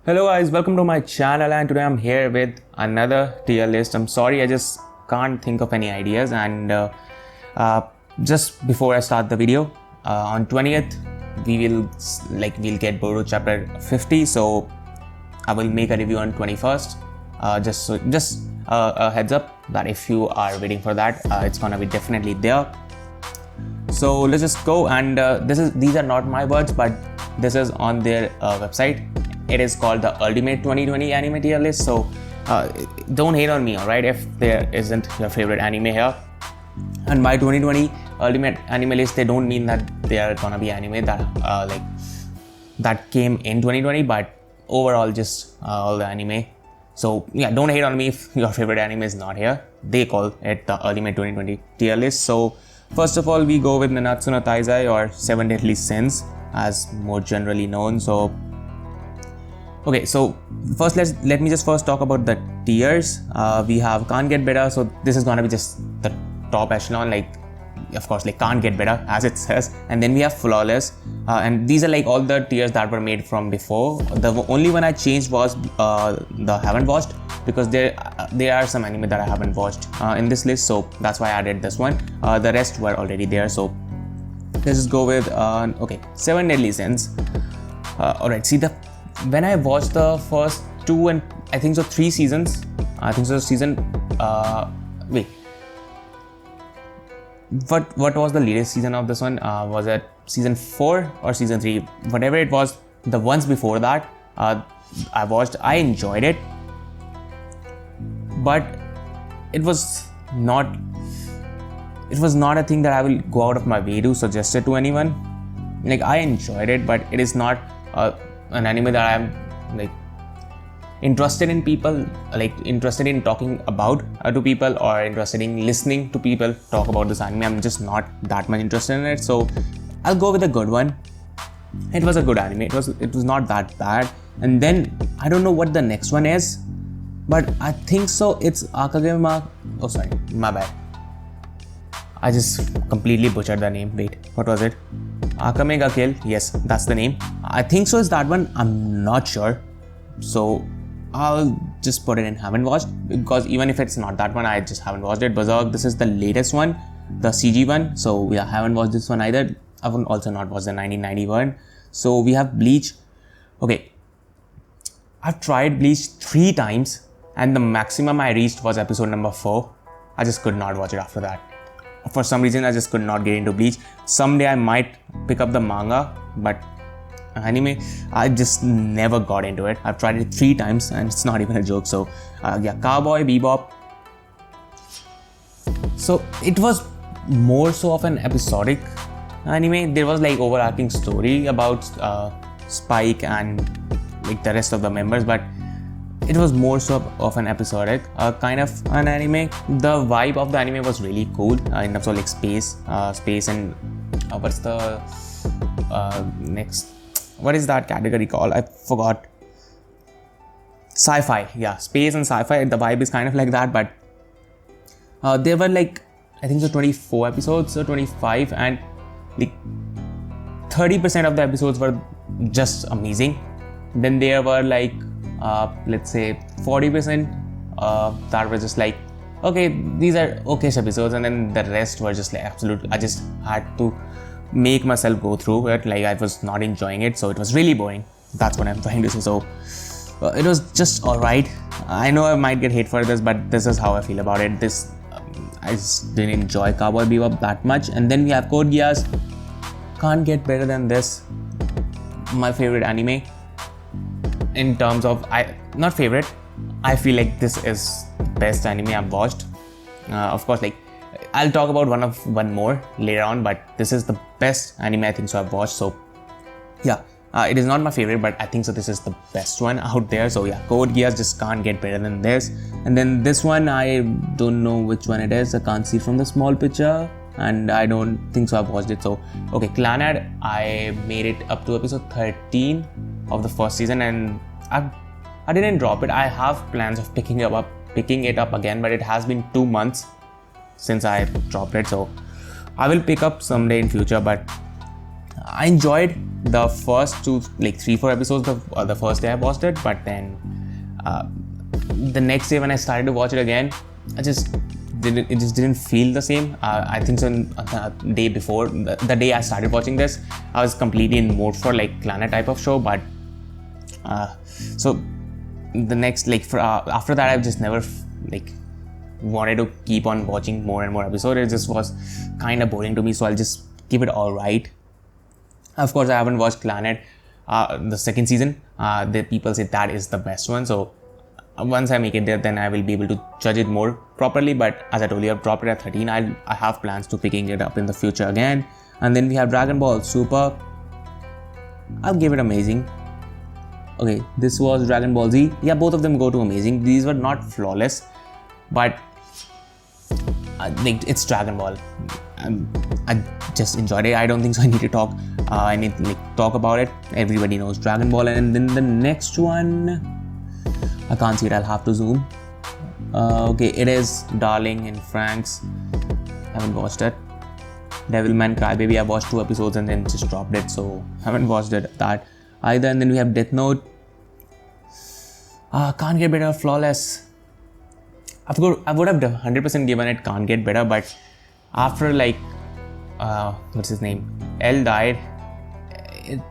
Hello guys, welcome to my channel, and today I'm here with another tier list. I'm sorry, I just can't think of any ideas, and just before I start the video, on 20th we'll get Boruto chapter 50, so I will make a review on 21st. Just a heads up that if you are waiting for that, it's gonna be definitely there. So let's just go, and these are not my words, but this is on their website. It is called the Ultimate 2020 Anime Tier List. So don't hate on me, alright, if there isn't your favorite anime here. And by 2020 Ultimate Anime List, they don't mean that they are gonna be anime that that came in 2020, but overall just all the anime. So yeah, don't hate on me if your favorite anime is not here. They call it the Ultimate 2020 Tier List. So first of all, we go with Nanatsu no Taizai, or Seven Deadly Sins as more generally known. So okay, so first let me just talk about the tiers. We have Can't Get Better, so this is gonna be just the top echelon, of course, Can't Get Better as it says. And then we have Flawless, and these are all the tiers that were made from before. The only one I changed was the haven't watched, because there are some anime that I haven't watched in this list, so that's why I added this one. The rest were already there, so let's just go with okay, Seven Deadly Sins. Alright, see, when I watched the first 2 and I think so 3 seasons, what was the latest season of this one? Was it season 4 or season 3? Whatever it was, the ones before that, I watched. I enjoyed it, but it was not a thing that I will go out of my way to suggest it to anyone. I enjoyed it, but it is not an anime that I am interested in interested in talking about to people, or interested in listening to people talk about this anime. I'm just not that much interested in it, so I'll go with a good one. It was a good anime. It was not that bad. And then I don't know what the next one is, but I think so it's Akagema. Oh sorry, my bad. I just completely butchered the name. Wait, what was it? Akame ga Kill. Yes, that's the name. I think so it's that one. I'm not sure. So I'll just put it in haven't watched, because even if it's not that one, I just haven't watched it. Berserk, this is the latest one, the CG one. So yeah, haven't watched this one either. I would also not watch the 1991. So we have Bleach. Okay, I've tried Bleach 3 times, and the maximum I reached was episode number 4. I just could not watch it after that. For some reason, I just could not get into Bleach. Someday I might pick up the manga, but anime, I just never got into it. I've tried it 3 times, and it's not even a joke. So yeah, Cowboy Bebop. So it was more so of an episodic anime. There was overarching story about Spike and the rest of the members, but it was more so of an episodic kind of an anime. The vibe of the anime was really cool in terms of space and what's the next? What is that category called? I forgot. Sci-fi. Yeah, space and sci-fi. The vibe is kind of like that, but there were I think so 24 episodes or 25, and 30% of the episodes were just amazing. Then there were let's say 40% that were just okay, these are okay episodes, and then the rest were just absolute. I just had to make myself go through it. I was not enjoying it, so it was really boring. That's what I'm trying to say. So it was just alright. I know I might get hate for this, but this is how I feel about it. I just didn't enjoy Cowboy Bebop that much. And then we have Code Geass. Can't get better than this. My favorite anime. In terms of, not favorite, I feel this is best anime I've watched. Of course, I'll talk about one more later on, but this is the best anime I think so I've watched. So yeah, it is not my favorite, but I think so this is the best one out there. So yeah, Code Geass just can't get better than this. And then this one, I don't know which one it is. I can't see from the small picture, and I don't think so I've watched it. So okay, Clannad, I made it up to episode 13 of the first season, and I didn't drop it. I have plans of picking it up again, but it has been 2 months since I dropped it, so I will pick up someday in future. But I enjoyed the first 3-4 episodes the first day I watched it, but then the next day when I started to watch it again, it just didn't feel the same. I think so the day before, the day I started watching this, I was completely in mode for like Clannad type of show, but so the next after that I've just never wanted to keep on watching more and more episodes. It just was kind of boring to me, so I'll just give it all right. Of course, I haven't watched Clannad, the second season. The people say that is the best one, so once I make it there, then I will be able to judge it more properly. But as I told you, I've dropped it at 13. I have plans to picking it up in the future again. And then we have Dragon Ball Super. I'll give it amazing. Okay, this was Dragon Ball Z. Yeah, both of them go to amazing. These were not flawless, but I think it's Dragon Ball. I just enjoyed it. I don't think so I need to talk about it. Everybody knows Dragon Ball. And then the next one, I can't see it, I'll have to zoom. Okay, it is Darling in Franxx. Haven't watched it. Devilman Crybaby, I watched 2 episodes and then just dropped it, so haven't watched that either. And then we have Death Note. Can't Get Better, flawless. I would have 100% given it Can't Get Better, but after what's his name? L died. It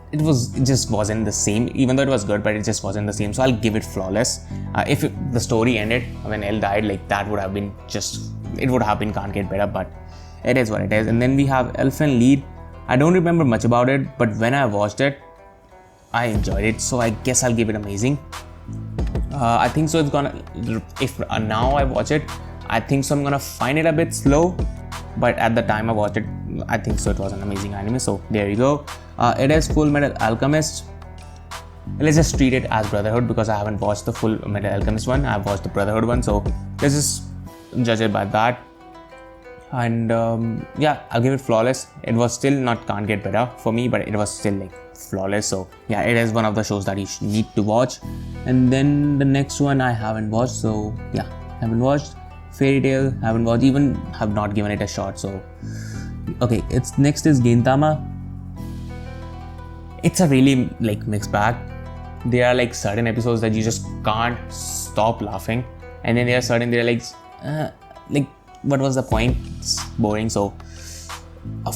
just wasn't the same, even though it was good, but it just wasn't the same. So I'll give it flawless. If the story ended when L died, that would have been it would have been Can't Get Better, but it is what it is. And then we have Elfen Lied. I don't remember much about it, but when I watched it, I enjoyed it. So I guess I'll give it amazing. I think so. If now I watch it, I think so I'm gonna find it a bit slow. But at the time I watched it, I think so it was an amazing anime. So there you go. It is Full Metal Alchemist. Let's just treat it as Brotherhood because I haven't watched the Full Metal Alchemist one. I've watched the Brotherhood one, so let's just judge it by that. And yeah, I'll give it flawless. It was still not Can't Get Better for me, but it was still flawless. So yeah, it is one of the shows that you need to watch. And then the next one I haven't watched, so yeah, haven't watched. Fairy Tail, haven't watched, even have not given it a shot. So okay, next is Gintama. It's a really mixed bag. There are certain episodes that you just can't stop laughing, and then there are certain what was the point? It's boring. So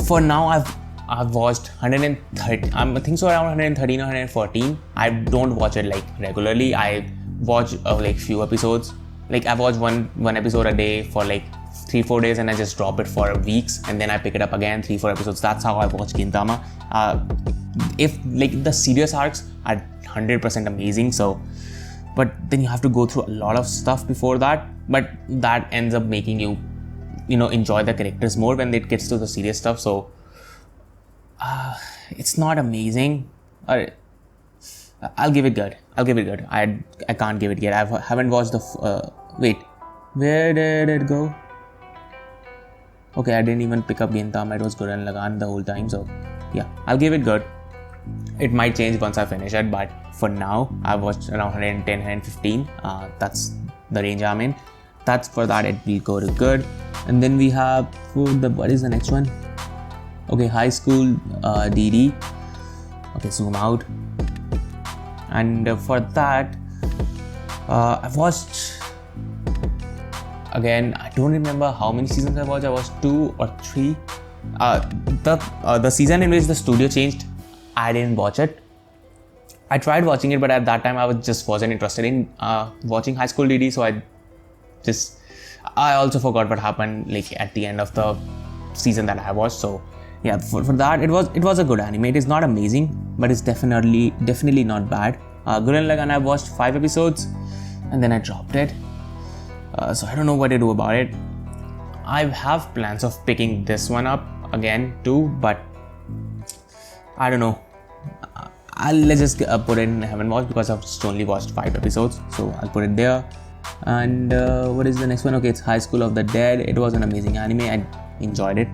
for now I've watched 130. I think so around 113 or 114. I don't watch it regularly. I watch few episodes. I watch one episode a day for 3-4 days, and I just drop it for weeks, and then I pick it up again 3-4 episodes. That's how I watch Gintama. If the serious arcs are 100% amazing, so but then you have to go through a lot of stuff before that, but that ends up making you enjoy the characters more when it gets to the serious stuff. So it's not amazing. I'll give it good. I can't give it yet. I haven't watched the wait, where did it go? Okay, I didn't even pick up Gintama. It was Gurren Lagann the whole time. So yeah, I'll give it good. It might change once I finish it, but for now I've watched around 110, 115. That's the range I'm in. That's for that it will go to good. And then we have what is the next one? Okay, High School DD. Okay, zoom out. And for that, I've watched. Again, I don't remember how many seasons I watched. I watched 2 or 3. The season in which the studio changed, I didn't watch it. I tried watching it, but at that time I just wasn't interested in watching High School DD. So I also forgot what happened at the end of the season that I watched. So yeah, for that it was a good anime. It is not amazing, but it's definitely not bad. Gurren Lagann, I watched 5 episodes and then I dropped it. So I don't know what to do about it. I have plans of picking this one up again too, but I don't know. Let's just put it in haven't watched because I've just only watched 5 episodes, so I'll put it there. And what is the next one? Okay, it's High School of the Dead. It was an amazing anime. I enjoyed it.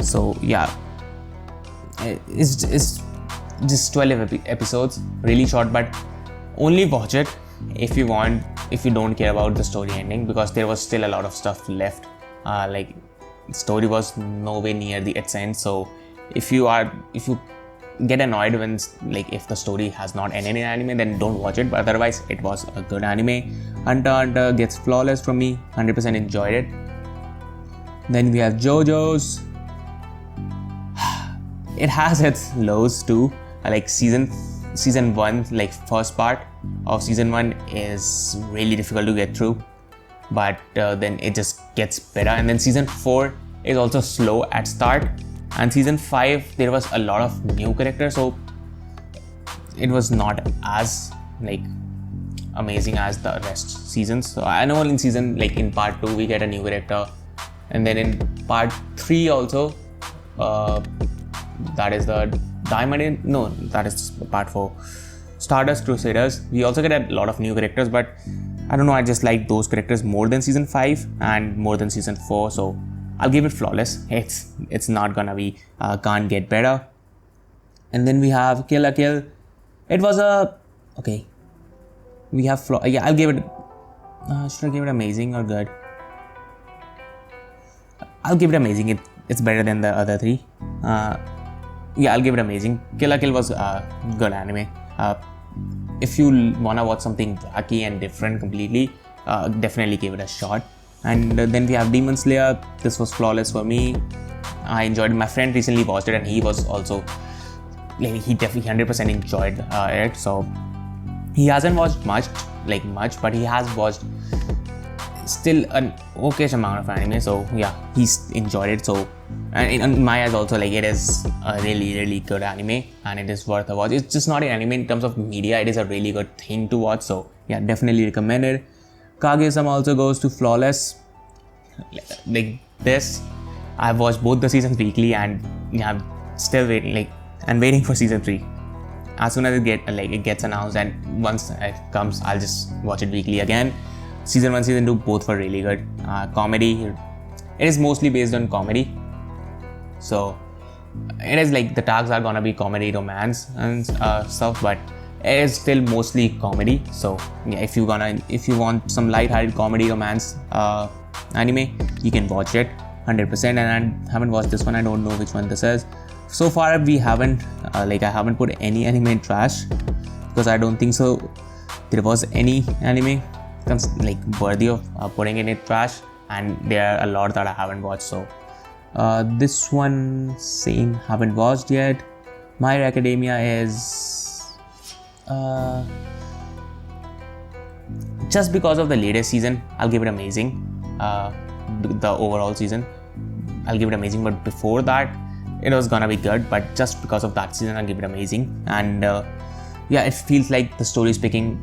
So yeah, it's just 12 episodes, really short, but only watch it if you want, if you don't care about the story ending, because there was still a lot of stuff left. The story was nowhere near its end, so if you get annoyed when like if the story has not ended in anime, then don't watch it. But otherwise, it was a good anime. Hunter x Hunter gets flawless from me. 100% enjoyed it. Then we have JoJo's. It has its lows too. Like season 1, like first part of season 1 is really difficult to get through, but then it just gets better. And then season 4 is also slow at start, and season 5 there was a lot of new characters, so it was not as like amazing as the rest seasons. So I know in part 2 we get a new character, and then in part 3 also that is the that is part 4, Stardust Crusaders. We also get a lot of new characters, but I don't know, I just like those characters more than season 5 and more than season 4, so I'll give it flawless. It's not gonna be can't get better. And then we have Kill la Kill. It was a okay. We have I'll give it. Should I give it amazing or good? I'll give it amazing. It's better than the other 3. I'll give it amazing. Kill la Kill was a good anime. If you wanna watch something wacky and different completely, definitely give it a shot. And then we have Demon Slayer. This was flawless for me. I enjoyed it. My friend recently watched it, and he was also like, he definitely 100% enjoyed it. So he hasn't watched much, but he has watched still an okay amount of anime. So yeah, he's enjoyed it. So and in my eyes also, like, it is a really, really good anime, and it is worth a watch. It's just not an anime in terms of media. It is a really good thing to watch. So yeah, definitely recommended. Kaguya-sama also goes to flawless. Like this, I've watched both the seasons weekly, and yeah, I'm still waiting for season 3. As soon as it gets announced, and once it comes, I'll just watch it weekly again. Season 1, season 2, both were really good. Comedy, it is mostly based on comedy. So it is like the tags are gonna be comedy, romance, and stuff, but it is still mostly comedy. So yeah, if you want some light-hearted comedy, romance anime, you can watch it 100%. And I haven't watched this one. I don't know which one this is. So far we haven't I haven't put any anime in trash, because I don't think so there was any anime worthy of putting in trash, and there are a lot that I haven't watched. So this one, same, haven't watched yet. My Hero Academia is just because of the latest season, I'll give it amazing. The overall season, I'll give it amazing, but before that it was gonna be good, but just because of that season, I'll give it amazing. And yeah, it feels like the story is picking,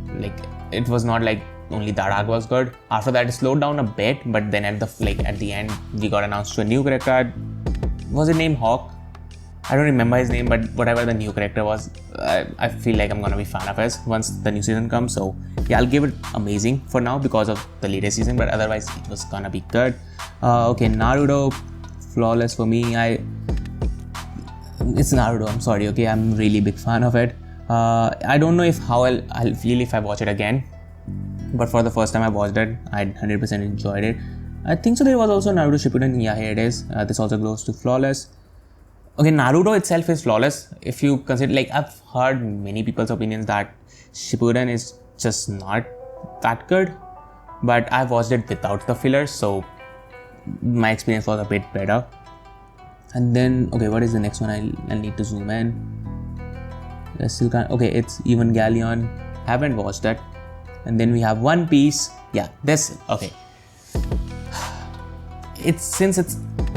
it was not like only that arc was good. After that it slowed down a bit, but then at the end we got announced to a new character. Was it named Hawk? I don't remember his name, but whatever the new character was, I feel like I'm gonna be a fan of his once the new season comes. So yeah, I'll give it amazing for now because of the latest season, but otherwise it was gonna be good. Okay, Naruto, flawless for me. It's Naruto, I'm sorry, okay, I'm really big fan of it. I don't know how I'll feel if I watch it again, but for the first time I watched it, I 100% enjoyed it. I think so there was also Naruto Shippuden. Yeah, here it is. This also goes to flawless. Okay, Naruto itself is flawless. If you consider, I've heard many people's opinions that Shippuden is just not that good, but I've watched it without the fillers, so my experience was a bit better. And then, okay, what is the next one? I'll need to zoom in. I still can't. Okay, it's Evangelion. Haven't watched that. And then we have One Piece. Yeah, okay.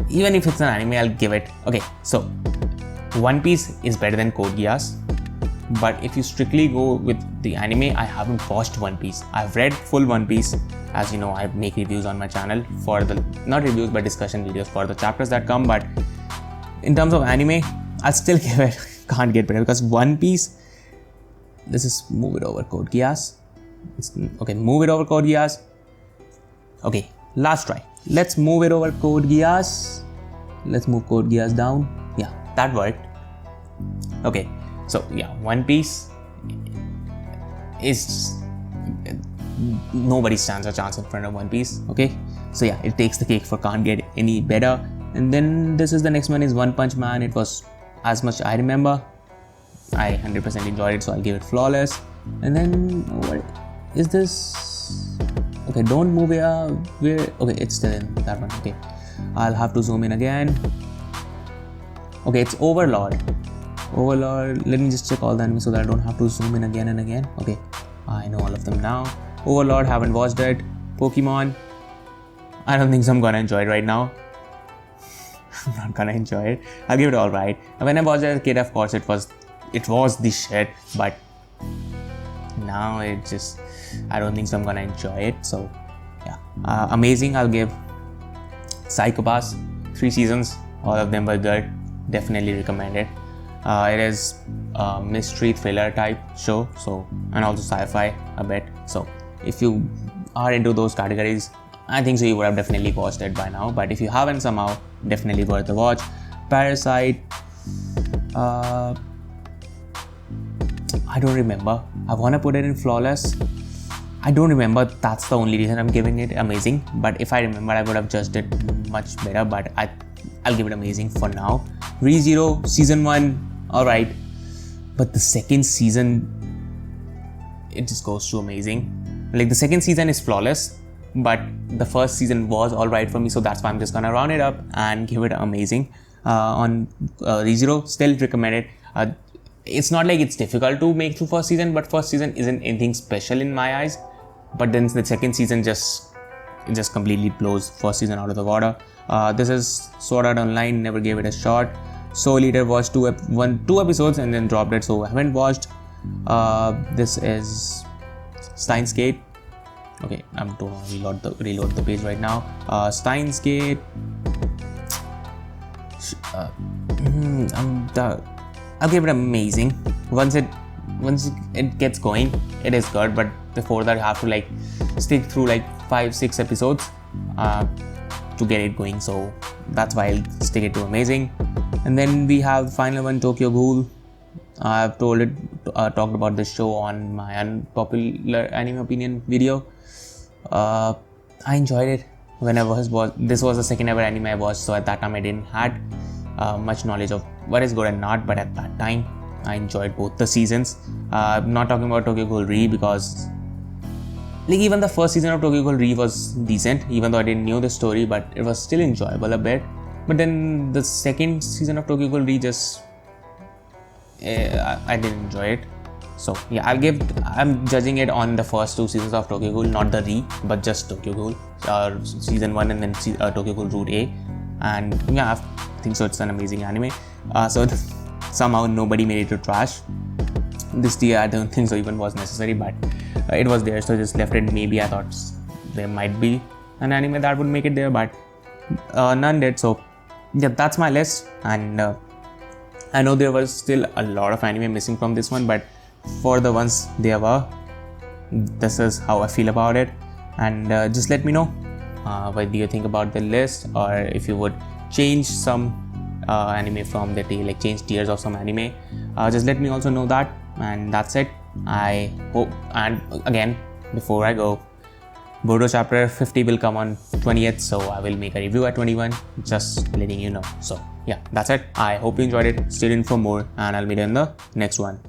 Even if it's an anime, I'll give it. Okay, so One Piece is better than Code Geass. But if you strictly go with the anime, I haven't watched One Piece. I've read full One Piece. As you know, I make reviews on my channel for not reviews, but discussion videos for the chapters that come. But in terms of anime, I'll still give it, can't get better, because One Piece, let's just move it over Code Geass. Okay, move it over Code Geass. Okay, last try. Let's move it over Code Geass. Let's move Code Geass down. Yeah, that worked. Okay, so yeah, One Piece is, nobody stands a chance in front of One Piece. Okay, so yeah, it takes the cake for can't get any better. And then this is the next one is One Punch Man. It was as much I remember, I 100% enjoyed it, so I'll give it flawless. And then what is this? Okay, don't move here. Okay, it's still in that one. Okay, I'll have to zoom in again. Okay, it's Overlord. Let me just check all the anime so that I don't have to zoom in again and again. Okay, I know all of them now. Overlord, haven't watched it. Pokemon, I don't think so I'm gonna enjoy it right now. I'm not gonna enjoy it. I'll give it alright. When I watched it as a kid, of course it was the shit, but now it just, I don't think so I'm gonna enjoy it. So yeah, amazing. I'll give Psycho Pass. 3 seasons, all of them were good. Definitely recommend it. It is a mystery thriller type show, so, and also sci-fi a bit. So if you are into those categories, I think so you would have definitely watched it by now. But if you haven't, somehow, definitely worth the watch. Parasite, I don't remember. I want to put it in flawless. I don't remember. That's the only reason I'm giving it amazing. But if I remember, I would have judged it much better. But I'll give it amazing for now. ReZero season 1, alright. But the second season, it just goes to amazing. Like, the second season is flawless, but the first season was alright for me. So that's why I'm just gonna round it up and give it amazing. On ReZero, still recommend it. It's not like it's difficult to make through first season, but first season isn't anything special in my eyes. But then the second season just completely blows first season out of the water. This is Sword Art Online, never gave it a shot. Soul Eater watched 2 episodes and then dropped it, so I haven't watched. This is Steins Gate. Okay, I'm going to reload the page right now. Steins Gate. I'll give it amazing. Once it gets going, it is good. But before that, you have to like stick through like 5-6 episodes to get it going. So that's why I'll stick it to amazing. And then we have final one, Tokyo Ghoul. I've talked about this show on my unpopular anime opinion video. I enjoyed it when I was this was the second ever anime I watched, so at that time I didn't had much knowledge of what is good and not, but at that time I enjoyed both the seasons. I'm not talking about Tokyo Ghoul Re, because like even the first season of Tokyo Ghoul Re was decent, even though I didn't know the story, but it was still enjoyable a bit. But then the second season of Tokyo Ghoul Re just I didn't enjoy it. So yeah, I'm judging it on the first 2 seasons of Tokyo Ghoul, not the Re, but just Tokyo Ghoul, season 1 and then Tokyo Ghoul Route A. And yeah, I think so it's an amazing anime. So somehow nobody made it to trash. This tier I don't think so even was necessary, but it was there, so just left it. Maybe I thought there might be an anime that would make it there, but none did. So yeah, that's my list. And I know there was still a lot of anime missing from this one, but for the ones there were, this is how I feel about it. And just let me know what do you think about the list, or if you would change some anime from the tier, like change tiers of some anime. Just let me also know that. And that's it. I hope, and again, before I go, Boruto chapter 50 will come on 20th, so I will make a review at 21, just letting you know. So yeah, that's it. I hope you enjoyed it. Stay tuned for more, and I'll meet you in the next one.